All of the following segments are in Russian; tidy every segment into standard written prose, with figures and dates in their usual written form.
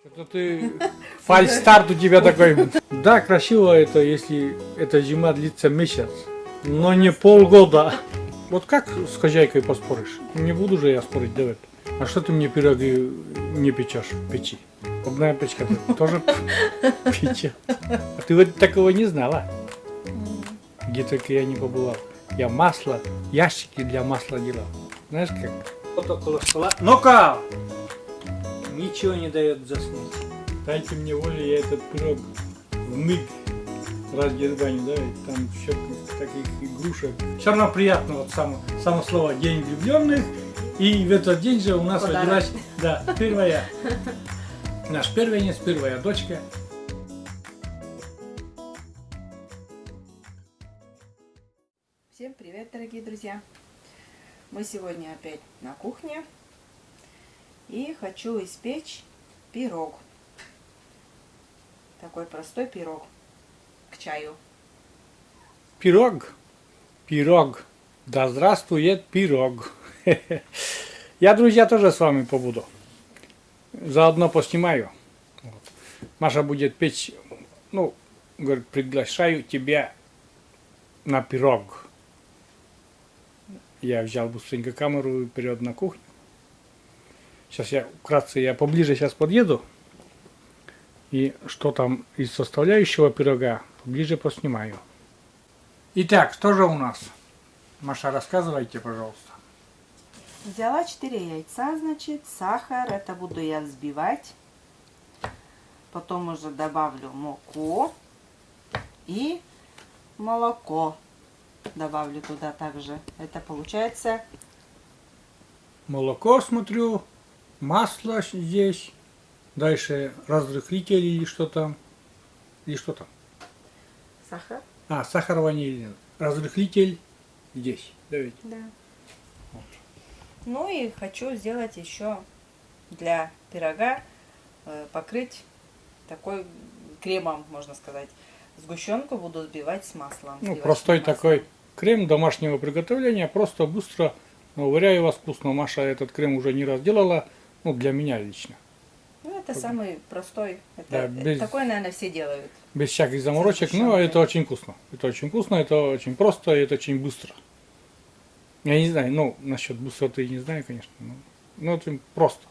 Это ты фальстарт у тебя такой. Да, красиво это, если эта зима длится месяц, но не полгода. Вот как с хозяйкой поспоришь? Не буду же я спорить, давай. А что ты мне пироги не печешь в печи? Одна печка ты тоже печешь. А ты вот такого не знала? Где только я не побывал. Я масло, ящики для масла делал. Знаешь как? Вот около стола. Ну-ка! Ничего не дает заснуть. Дайте мне волю, я этот пирог в миг раздербаню, да, и там все таких игрушек. Все равно приятно, вот само слово День влюбленных. И в этот день же у нас родилась, да, наш первенец, первая дочка. Всем привет, дорогие друзья! Мы сегодня опять на кухне. И хочу испечь пирог. Такой простой пирог к чаю. Пирог. Да здравствует пирог. Я, друзья, тоже с вами побуду. Заодно поснимаю. Вот. Маша будет печь, ну, говорит, приглашаю тебя на пирог. Я взял быстренько камеру и вперед на кухню. Сейчас я вкратце, поближе сейчас подъеду. И что там из составляющего пирога, поближе поснимаю. Итак, что же у нас? Маша, рассказывайте, пожалуйста. Взяла 4 яйца, значит, сахар. Это буду я взбивать. Потом уже добавлю муку и молоко. Добавлю туда также. Это получается... Молоко, смотрю, масло здесь. Дальше разрыхлитель или что там. Или что там? Сахар. Сахар ванильный. Разрыхлитель здесь. Давайте. Да. Вот. Ну и хочу сделать еще для пирога, покрыть такой кремом, можно сказать. Сгущенку буду взбивать с маслом. Ну, простой такой крем домашнего приготовления. Просто быстро, но уверяю вас, вкусно. Маша этот крем уже не раз делала. Ну, для меня лично. Ну, это самый простой. Да, такой, наверное, все делают. Без всяких заморочек. Но это очень вкусно. Это очень вкусно, это очень просто, и это очень быстро. Я не знаю, ну, насчет быстроты не знаю, конечно. Но это просто.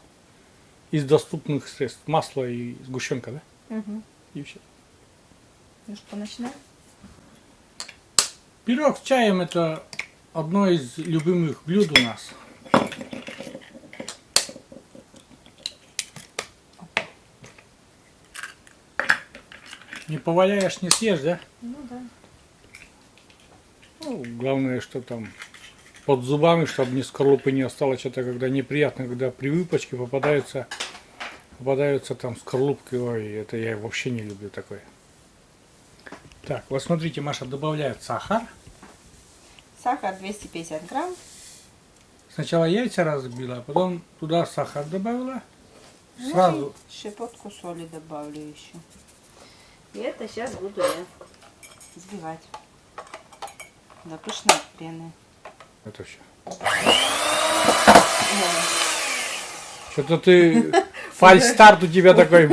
Из доступных средств. Масло и сгущенка, да? Угу. И все. Ну что, начинаем? Пирог с чаем — это одно из любимых блюд у нас. Не поваляешь, не съешь, да? Ну да. Ну, главное, что там под зубами, чтобы ни скорлупы не осталось. Это когда неприятно, когда при выпечке попадаются там скорлупки. Ой, это я вообще не люблю такое. Так, вот смотрите, Маша добавляет сахар. Сахар 250 грамм. Сначала яйца разбила, а потом туда сахар добавила. Ну, Сразу. Щепотку соли добавлю еще. И это сейчас буду я взбивать до пышной пены. Это все. Что-то ты фальстарт у тебя такой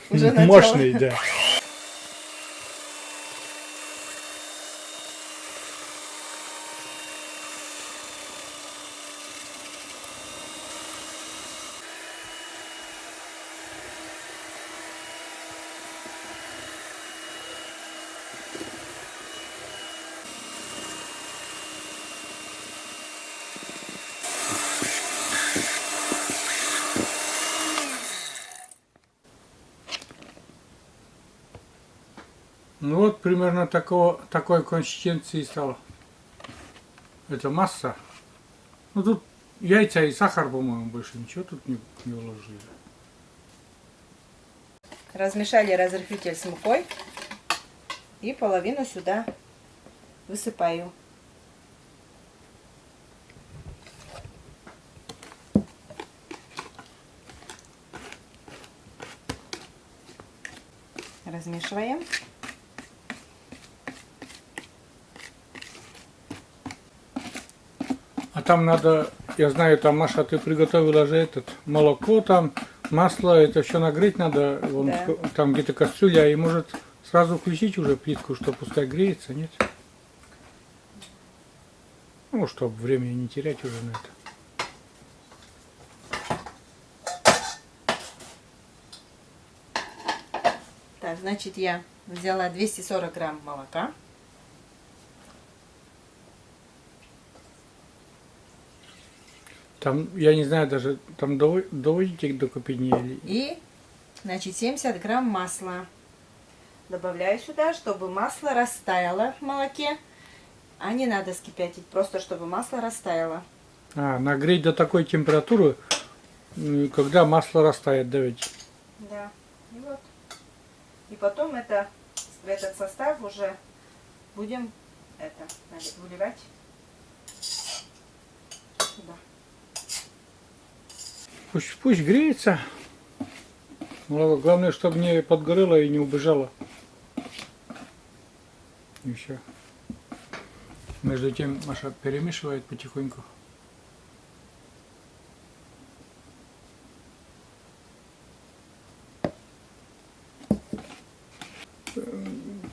мощный, да. Ну вот примерно такой консистенции стало. Это масса. Ну тут яйца и сахар, по-моему, больше ничего тут не уложили. Размешали разрыхлитель с мукой. И половину сюда высыпаю. Размешиваем. А там надо, я знаю, там, Маша, ты приготовила же молоко там, Масло это все нагреть надо, вон, Да. там где-то кастрюля, и может сразу включить уже плитку, что пускай греется, нет? Ну, чтобы времени не терять уже на это. Так, значит, я взяла 240 грамм молока. Там, я не знаю, даже там доводите до кипения или... И, значит, 70 грамм масла. Добавляю сюда, чтобы масло растаяло в молоке. А не надо скипятить, просто чтобы масло растаяло. А, нагреть до такой температуры, когда масло растает, да ведь? Да, и вот. И потом это, в этот состав уже будем выливать сюда. Пусть греется. Главное, чтобы не подгорело и не убежало. И все. Между тем Маша перемешивает потихоньку.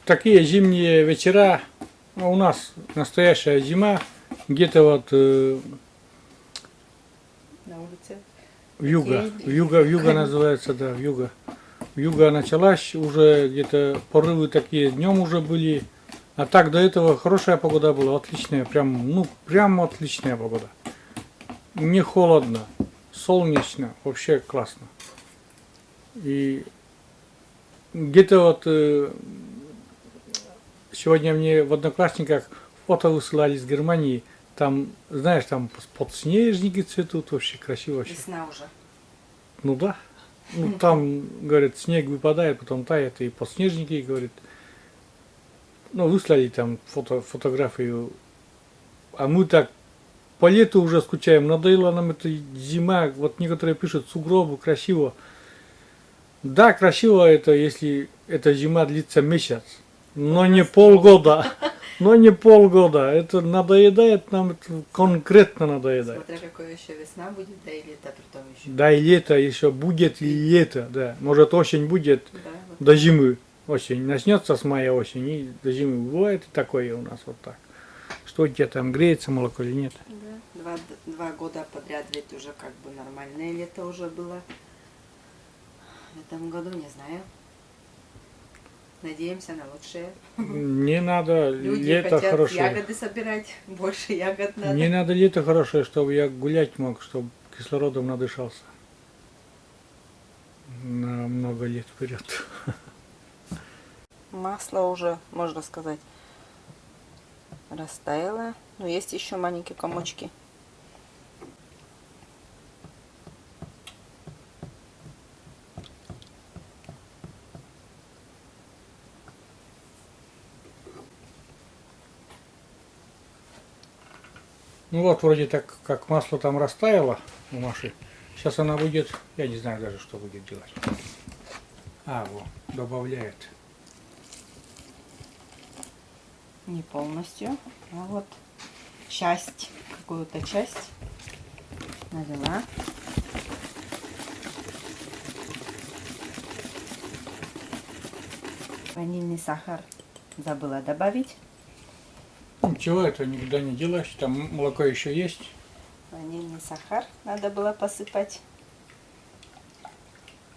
Такие зимние вечера, а у нас настоящая зима, где-то вот На улице. вьюга называется, да, вьюга. Вьюга началась, уже где-то порывы такие днем уже были. А так до этого хорошая погода была, отличная, прям отличная погода. Не холодно, солнечно, вообще классно. И где-то вот сегодня мне в Одноклассниках фото высылали из Германии. Там, знаешь, там подснежники цветут, вообще красиво. Вообще. Весна уже. Ну да. Ну там, говорят, снег выпадает, потом тает, и подснежники, говорят. Ну, выслали там фотографию. А мы так по лету уже скучаем. Надоела нам эта зима. Вот некоторые пишут, сугробы, красиво. Да, красиво это, если эта зима длится месяц. Но не полгода. Но не полгода. Это надоедает нам, это конкретно надоедает. Смотря какой еще весна будет, да и лето потом еще. Да, и лето еще будет, и лето, да. Может, осень будет Да, вот. до зимы. Осень начнется с мая осень, и до зимы. Бывает и такое у нас вот так. Что у тебя там, греется молоко или нет? Да. Два года подряд ведь уже как бы нормальное лето уже было. В этом году не знаю. Надеемся на лучшее. Не надо, Люди лето хотят хорошее. ягоды собирать, больше ягод надо. Не надо лето хорошее, чтобы я гулять мог, чтобы кислородом надышался. На много лет вперед. Масло уже, можно сказать, растаяло. Но есть еще маленькие комочки. Ну вот, вроде так, как масло там растаяло у Маши. Сейчас она будет, я не знаю даже, что будет делать. А, вот, добавляет. Не полностью, а вот часть, какую-то часть налила. Ванильный сахар забыла добавить. Ничего, это никуда не делаешь, там молоко еще есть. Ванильный сахар надо было посыпать.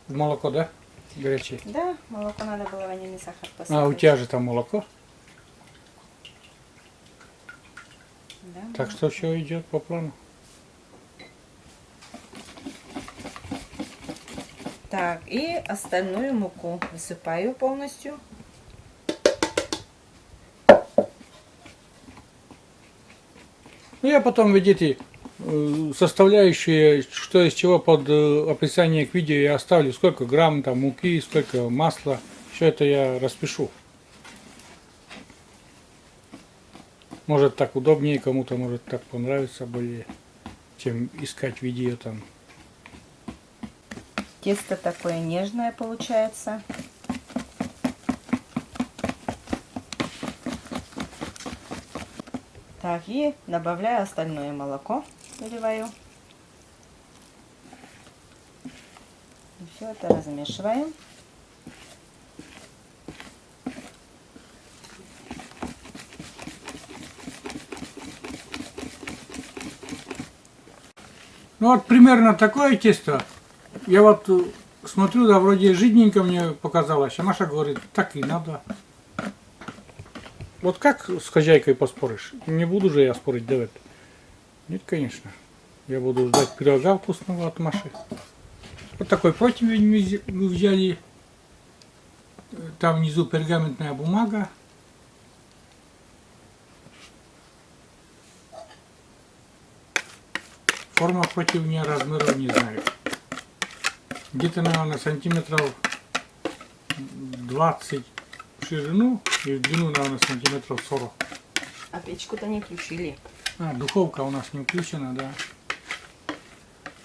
В молоко, да? Горячее. Да, молоко надо было ванильный сахар посыпать. А, у тебя же там молоко. Да, Так что все идет по плану. Так, и остальную муку высыпаю полностью. Ну, я потом, видите, составляющие, что из чего под описание к видео я оставлю, сколько грамм там муки, сколько масла, все это я распишу. Может так удобнее, кому-то может так понравится более, чем искать видео там. Тесто такое нежное получается. Так, и добавляю остальное молоко, выливаю. Все это размешиваем. Ну вот примерно такое тесто. Я вот смотрю, да, вроде жидненько мне показалось, а Маша говорит, так и надо. Вот как с хозяйкой поспоришь? Не буду же я спорить, Давид. Нет, конечно. Я буду ждать пирога вкусного от Маши. Вот такой противень мы взяли. Там внизу пергаментная бумага. Форма противня, размеров не знаю. Где-то, наверное, сантиметров 20 в ширину и в длину, наверное, сантиметров 40. А печку-то не включили. А, духовка у нас не включена, да.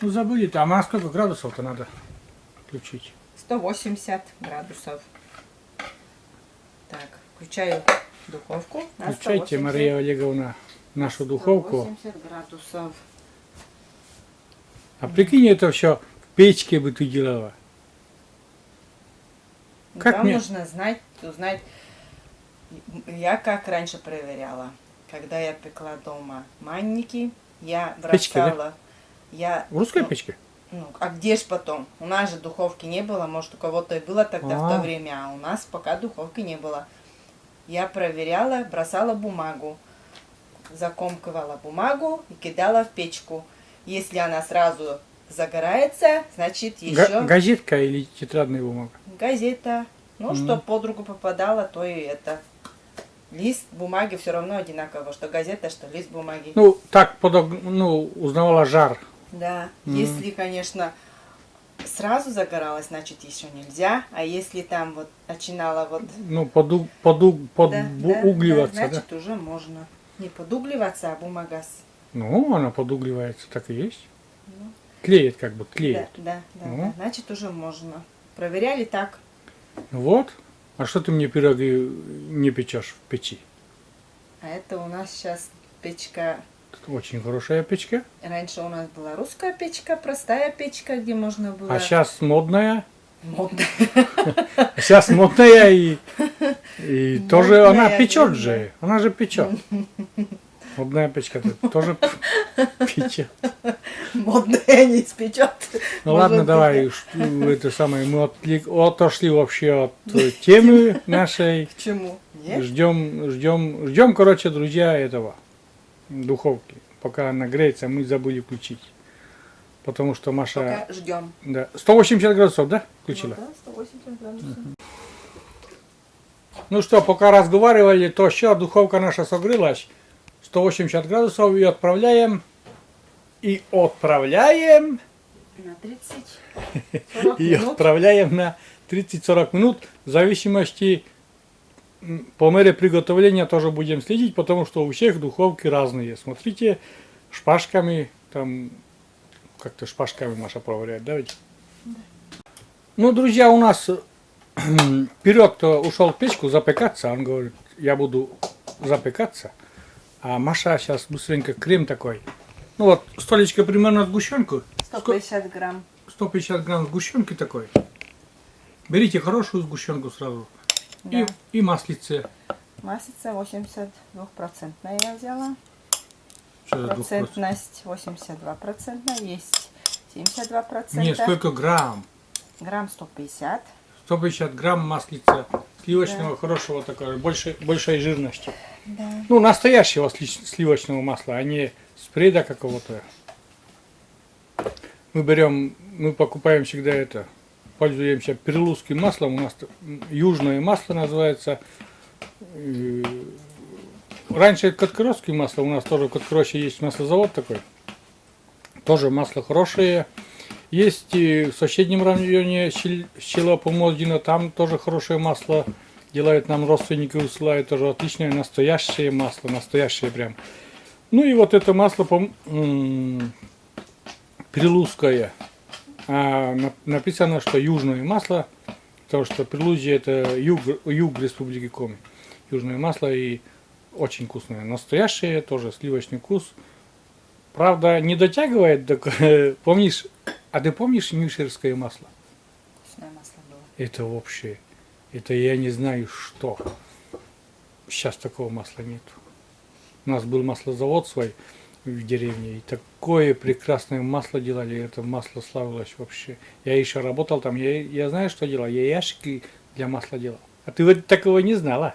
Ну, забыли-то. А на сколько градусов-то надо включить? 180 градусов. Так, включаю духовку. На Включайте, 180. Мария Олеговна, нашу духовку. 180 градусов. А прикинь, это все в печке бы ты делала. Как Вам мне- нужно знать, узнать. Я как раньше проверяла. Когда я пекла дома манники, я Печке, да? бросала. Я, В русской ну, печке? ну, а где ж потом? У нас же духовки не было, может у кого-то и было тогда в А. то время, а у нас пока духовки не было. Я проверяла, бросала бумагу, закомкивала бумагу и кидала в печку. Если она сразу загорается, значит еще Газетка или тетрадная бумага? газета. Ну, Мгм. что под руку попадало, то и это. Лист бумаги все равно одинаково, что газета, что лист бумаги. Ну, так узнавала жар. Да, Мгм. если, конечно, сразу загоралось, значит, еще нельзя. А если там вот начинала вот Ну, да, угливаться, да? значит, уже можно. Не подугливаться, а бумага Ну, она подугливается, так и есть. Ну. Клеит, как бы, клеит. да, Ну. значит, уже можно. Проверяли так. Вот. А что ты мне пироги не печешь в печи? А это у нас сейчас печка. Тут очень хорошая печка. Раньше у нас была русская печка, простая печка, где можно было... А сейчас модная. Модная. А сейчас модная и тоже она Модная, печет да. же. Она же печет. Модная печка тоже печет. Модная не испечет. Ну ладно, давай, это самое, мы отошли вообще от темы нашей. К чему? Нет? Ждем, короче, друзья, этого духовки. Пока она греется, мы забыли включить. Потому что Маша... Пока ждем. Да, 180 градусов, да, включила? Ну да, 180 градусов. Ну что, пока разговаривали, то все, духовка наша согрелась. 180 градусов и отправляем. На 30-40 И минут. отправляем на 30-40 минут. В зависимости, по мере приготовления тоже будем следить, потому что у всех духовки разные. Смотрите, шпажками, там, как-то шпажками Маша проверяет, да ведь? Ну, друзья, у нас пирог-то ушел в печку запекаться. Он говорит, я буду запекаться. А Маша сейчас быстренько крем такой. Ну вот, столечко примерно сгущенку. 150 грамм. 150 грамм сгущенки такой. Берите хорошую сгущенку сразу. Да. И маслице. Маслица 82% я взяла. Что за 2%? Процентность 82%. Есть 72%. Нет, сколько грамм? Грамм 150. 150 грамм маслица. Сливочного Да. хорошего такого, большей жирности. Да. Ну, настоящего сливочного масла, а не спреда какого-то. Мы покупаем всегда это, пользуемся перлузским маслом. У нас южное масло называется. Раньше Каткоросское масло, у нас тоже в Каткоросе есть маслозавод такой. Тоже масло хорошее. Есть и в соседнем районе Щелопомоздина, там тоже хорошее масло. Делают нам родственники, усылают тоже отличное, настоящее масло, настоящее прям. Ну и вот это масло прилузское. А написано, что южное масло, потому что Прилузье это юг Республики Коми. Южное масло и очень вкусное. Настоящее, тоже сливочный вкус. Правда, не дотягивает, помнишь, а ты помнишь мюшерское масло? это вообще, это я не знаю что. Сейчас такого масла нет. У нас был маслозавод свой в деревне, и такое прекрасное масло делали, это масло славилось вообще. Я еще работал там, я знаю, что делал, я ящики для масла делал. А ты вот такого не знала,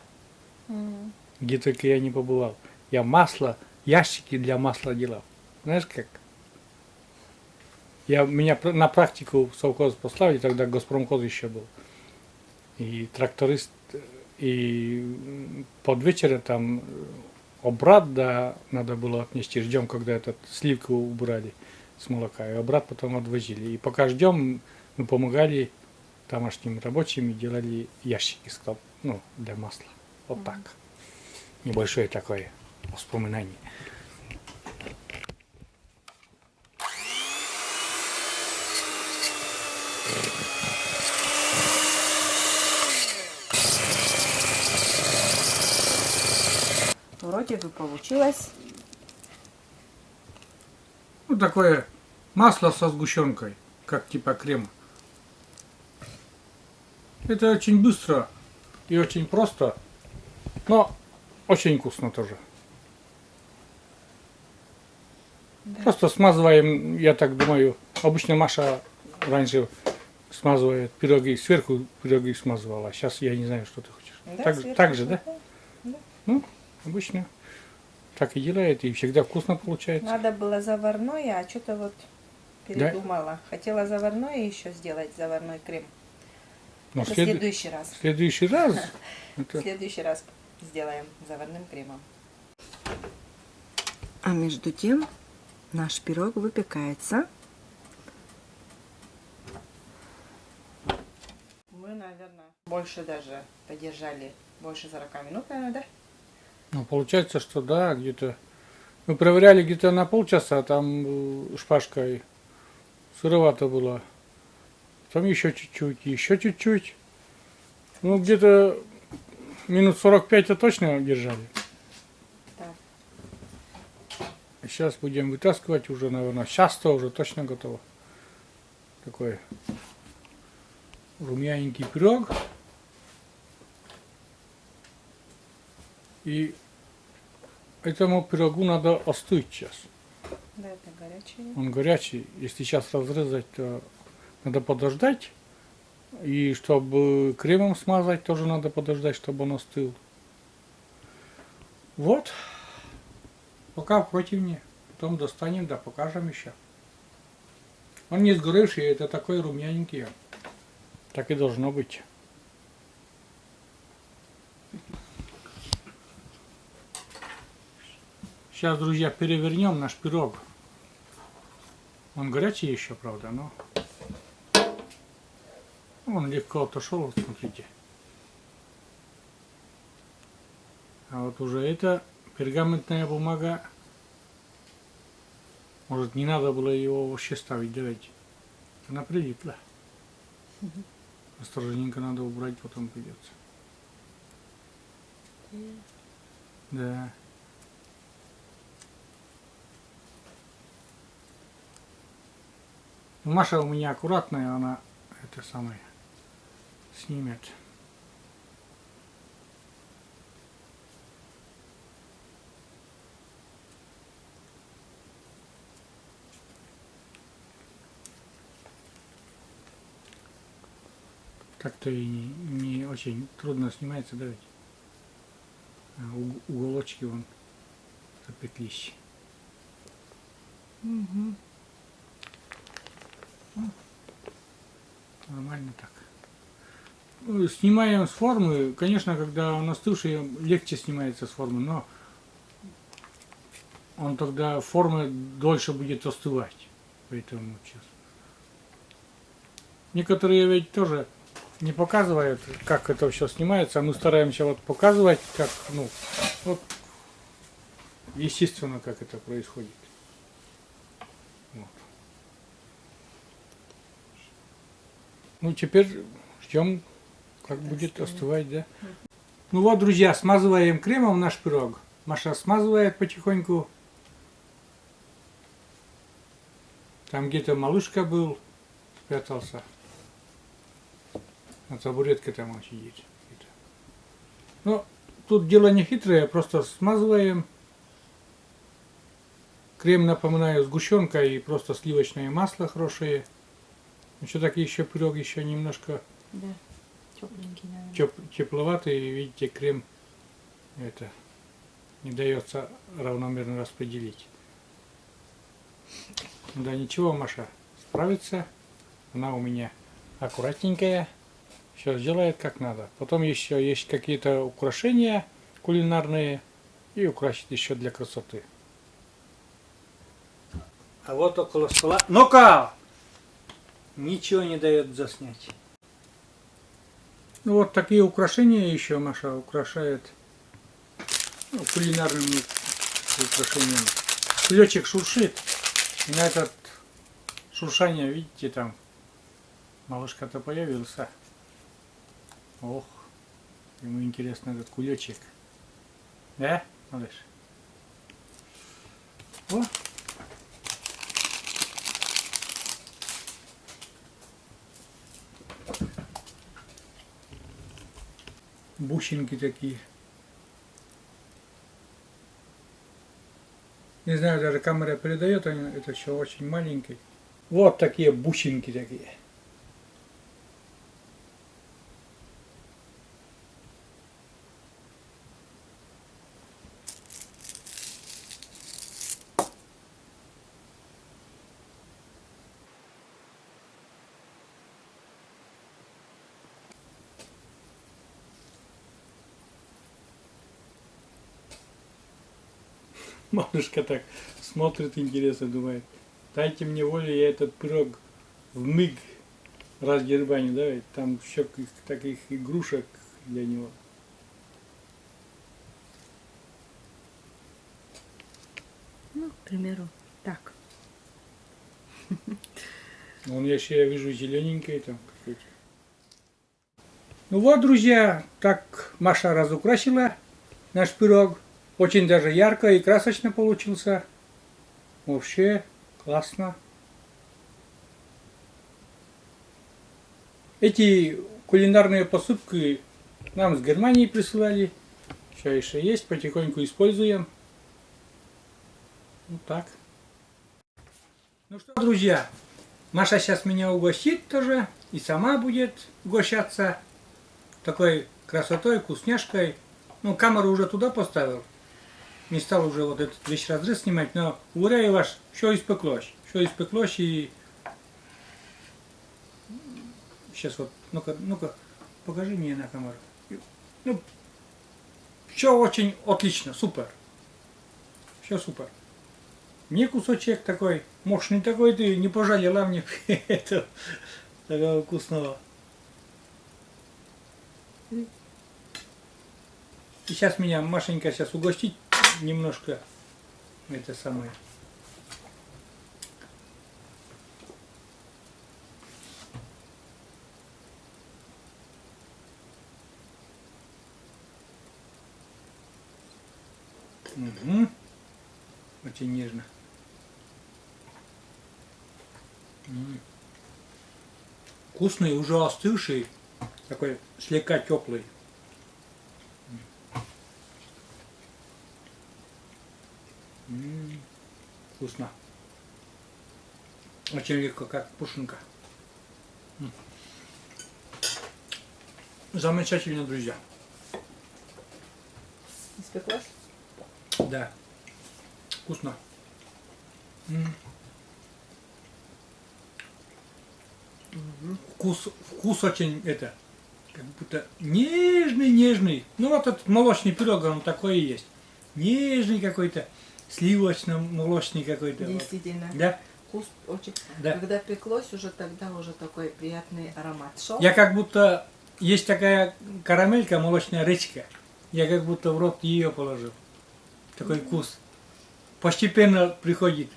где только я не побывал. Я масло, ящики для масла делал. Знаешь как? Меня на практику в совхоз послали, тогда Госпромкоз еще был. И тракторист, и под вечер там обрат, да, надо было отнести. Ждем, когда этот сливку убрали с молока. И обрат потом отвозили. И пока ждем, мы помогали тамошним рабочим и делали ящики для масла. Вот так. Небольшое такое воспоминание. Вроде бы получилось. Ну, такое масло со сгущенкой, как типа крем. Это очень быстро и очень просто, но очень вкусно тоже. Да. Просто смазываем, я так думаю, обычно Маша раньше смазывает пироги, сверху пироги смазывала. Сейчас я не знаю, что ты хочешь. Да, Так же, да? Да. Ну, обычно так и делает, и всегда вкусно получается. Надо было заварное, а что-то вот передумала. Хотела заварное еще сделать, заварной крем. Но Это в следующий раз. в следующий раз В это следующий раз сделаем заварным кремом. А между тем наш пирог выпекается. Мы, наверное, больше даже подержали, больше 40 минут, наверное, да? ну, получается, что да, где-то мы проверяли где-то на полчаса, там шпажкой сыровато было. Там еще чуть-чуть. Ну, где-то минут 45-то точно держали. Так. Сейчас будем вытаскивать уже, наверное, сейчас-то уже точно готово. Такой румяненький пирог. И этому пирогу надо остыть сейчас. Да, это горячий. Он горячий. Если сейчас разрезать, то надо подождать. И чтобы кремом смазать, тоже надо подождать, чтобы он остыл. Вот. Пока в противне. Потом достанем, да покажем еще. Он не сгоревший, это такой румяненький. Так и должно быть. Сейчас, друзья, перевернем наш пирог. Он горячий еще, правда, но он легко отошел, вот смотрите. А вот уже эта пергаментная бумага, может, не надо было его вообще ставить, давайте. Она прилипла. Осторожненько надо убрать, потом придется. Да. Маша у меня аккуратная, она это самое снимет. Так-то и не очень трудно снимается, да ведь? Уголочки вон запеклись. Угу. Нормально так. Ну, снимаем с формы. Конечно, когда он остывший, легче снимается с формы, но он тогда форма дольше будет остывать. Поэтому сейчас. Некоторые ведь тоже не показывают, как это все снимается, а мы стараемся вот показывать, как, вот, естественно, как это происходит. Вот. Ну, теперь ждем, как будет остывать, да? Ну вот, друзья, смазываем кремом наш пирог. Маша смазывает потихоньку. Там где-то малышка был, спрятался. На табуретке там он сидит. Ну, тут дело не хитрое, просто смазываем. Крем, напоминаю, сгущенка и просто сливочное масло хорошее. Все-таки еще пирог еще немножко Да, тепленький, наверное. тепловатый. Видите, крем это не дается равномерно распределить. Да ничего, Маша справится. Она у меня аккуратненькая. Все сделает как надо. Потом еще есть какие-то украшения кулинарные. И украсит еще для красоты. А вот около стола. Ну-ка! Ничего не дает заснять. Ну вот такие украшения еще Маша украшает, ну, кулинарными украшениями. Ключик шуршит. И на этот шуршание, видите, там малышка-то появился. Ох, ему интересно этот кулечек. Да, малыш? О. Бусинки такие. Не знаю, даже камера передает, это еще очень маленький. Вот такие бусинки такие. Малышка так смотрит, интересно, думает, дайте мне волю, я этот пирог в миг раздербаню, да, там еще таких игрушек для него. Ну, к примеру, так. Он еще, я вижу, зелененький там какой-то. Ну вот, друзья, так Маша разукрасила наш пирог. Очень даже ярко и красочно получился. Вообще классно. Эти кулинарные посыпки нам с Германии присылали. Все еще есть, потихоньку используем. Вот так. Ну что, друзья, Маша сейчас меня угостит тоже. И сама будет угощаться такой красотой, вкусняшкой. Ну, камеру уже туда поставил. Не стал уже вот этот весь разрез снимать, но уверяю вас, все испеклось. Все испеклось и... Сейчас вот, ну-ка, покажи мне на камеру. Ну, все очень отлично, супер. Все супер. Мне кусочек такой, мощный такой, ты не пожалела мне этого такого вкусного. И сейчас меня Машенька сейчас угостить немножко это самое. Угу. Очень нежно. Вкусный, уже остывший, такой слегка теплый. Вкусно. Очень легко, как пушинка. Замечательно, друзья. Испеклась? Да. Вкусно. Вкус очень это, как будто нежный. Ну вот этот молочный пирог, он такой и есть. Нежный какой-то, сливочно-молочный какой-то. Действительно. Вот. Да? Вкус очень. Да. Когда пеклось, уже тогда уже такой приятный аромат шел. Я как будто, есть такая карамелька, молочная речка. Я как будто в рот ее положил. Такой вкус. Постепенно приходит.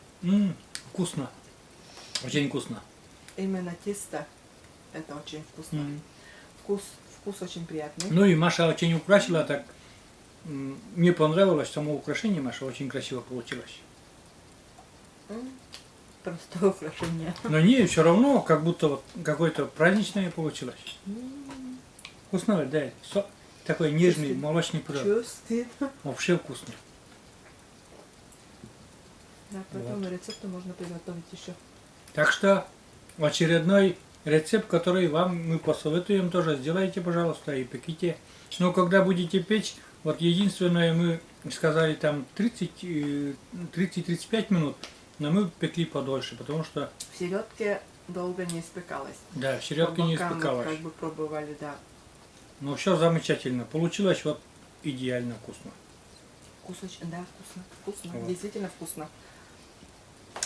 Вкусно. Очень вкусно. Именно тесто, это очень вкусно. Вкус очень приятный. Ну и Маша очень украсила так. Мне понравилось само украшение, Маша, очень красиво получилось. Простое украшение. Но не, все равно, как будто вот какое-то праздничное получилось. Вкусно, да. Такой нежный молочный пирог. Чувствует. Вообще вкусно. Да, по этому рецепту можно приготовить еще. Так что очередной рецепт, который вам мы посоветуем, тоже сделайте, пожалуйста, и пеките. Но когда будете печь, вот единственное, мы сказали там 30-35 минут, но мы пекли подольше, потому что, В середке долго не испекалось. да, в середке не По бокам испекалось. Как бы пробовали, да. Но все замечательно. Получилось вот идеально вкусно. Кусочек, да, вкусно. Вкусно, Вот. действительно вкусно.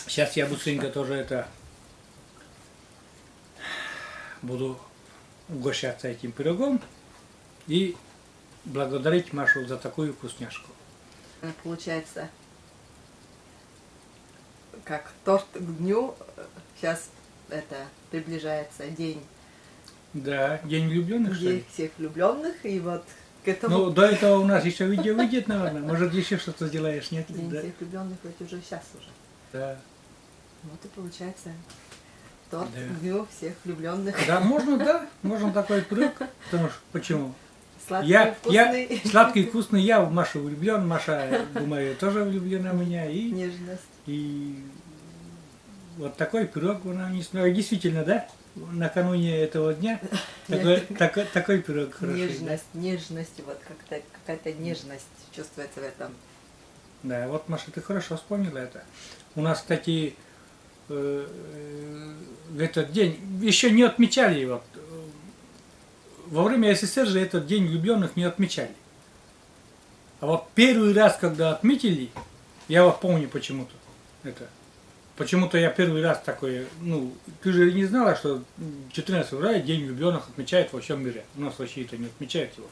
Сейчас я быстренько тоже это буду угощаться этим пирогом и благодарить Машу за такую вкусняшку. Получается, как торт к дню, сейчас это приближается день, Да, День влюбленных, что день ли? всех влюбленных, и вот к этому Ну, до этого у нас еще видео выйдет, наверное. Может, еще что-то сделаешь, нет? день Да. всех влюбленных ведь уже сейчас уже. Да. Вот и получается торт Да. к дню всех влюбленных. Да, можно такой пирог. Потому что, почему? Сладкий, Я вкусный, сладкий, вкусный, я в Машу влюблен, Маша, думаю, тоже влюблена в меня. нежность. И вот такой пирог она не знаю. Действительно, да? Накануне этого дня такой пирог хороший. Нежность, нежность, вот как-то какая-то нежность чувствуется в этом. Да? Да, вот, Маша, ты хорошо вспомнила это. У нас, кстати, в этот день еще не отмечали вот. Во время СССР же этот день влюбленных не отмечали. А вот первый раз, когда отметили, я вот помню почему-то это. Почему-то я первый раз такой, ну, ты же не знала, что 14 февраля День влюбленных отмечают во всем мире. У нас в России это не отмечают его.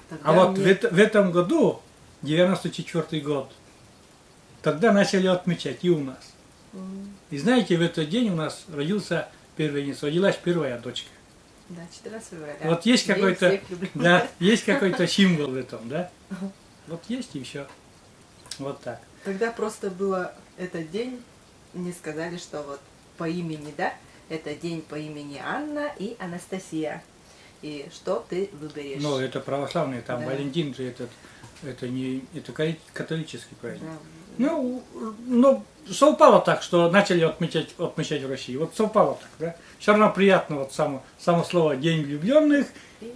Тогда А вот мне- в этом году, 94 год, тогда начали отмечать и у нас. И знаете, в этот день у нас родился первенец, родилась первая дочка. Да, 14 февраля. Вот есть День какой-то, всех влюбленных. да, есть какой-то символ в этом, да? Вот есть и все. Вот так. Тогда просто было этот день, мне сказали, что вот по имени, да, это день по имени Анна и Анастасия. И что ты выберешь? Но это православный, там Да. Валентин же это не это католический праздник. Да. Ну, совпало так, что начали отмечать в России. Вот совпало так, да? Все равно приятно вот само слово День влюбленных.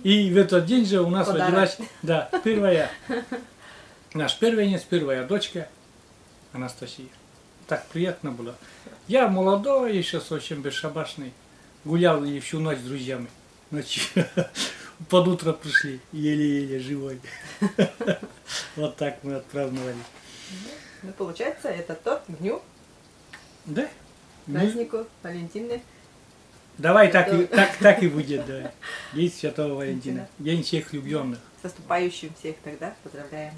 И в этот день же у нас Подарок. родилась, да, наш первенец, первая дочка Анастасия. Так приятно было. Я молодой, еще очень бесшабашный. Гулял и всю ночь с друзьями. Ночью. Под утро пришли, еле-еле живой. Вот так мы отпраздновали. Ну, получается, это торт к дню, Да? Ну, празднику Валентины. давай так и будет, да. День Святого Валентина. День всех влюбленных. С наступающим всех тогда. Поздравляем.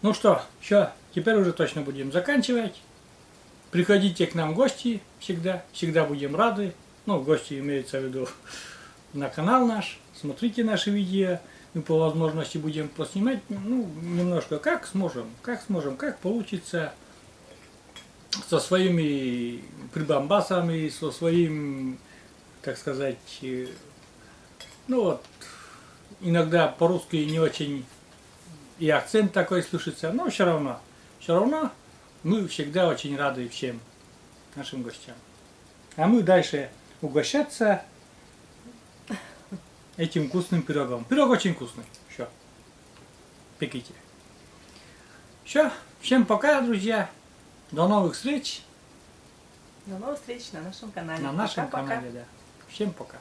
Ну что, все, теперь уже точно будем заканчивать. Приходите к нам в гости всегда будем рады. Ну, гости имеется в виду на канал наш, смотрите наши видео. Мы по возможности будем поснимать, ну, немножко, как сможем, как получится, со своими прибамбасами, со своим, так сказать, ну вот, иногда по-русски не очень и акцент такой слышится, но все равно мы всегда очень рады всем нашим гостям. А мы дальше угощаться этим вкусным пирогом. Пирог очень вкусный. Все. Пеките. Все. Всем пока, друзья. До новых встреч До новых встреч на нашем канале. на нашем Пока-пока. канале. Да. Всем пока.